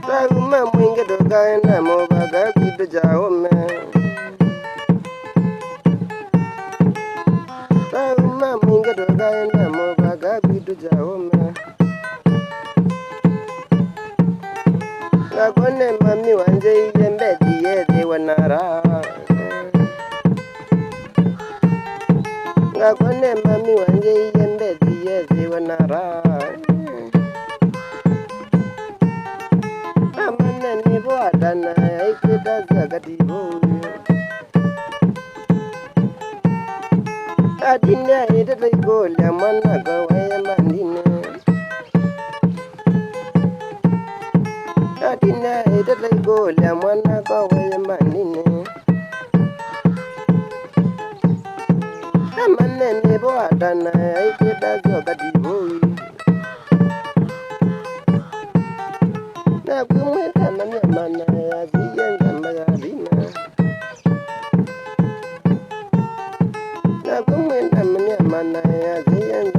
Taguma mwinge dogaenda mobaga bidu jahome. Taguma mwinge dogaenda mobaga bidu jahome. Gakone mami wanje yembe diye wanara. Gakone mami wanje yembe diye wanara. Amane bo adana ikita zagati bo. Adina ida go la mana ga waya mandine. Adina ida go la mana ga waya mandine. Amane bo adana ikita zagati bo. Na kumweta manya mana ya ziyenza magabina. Na kumweta manya mana ya ziyenza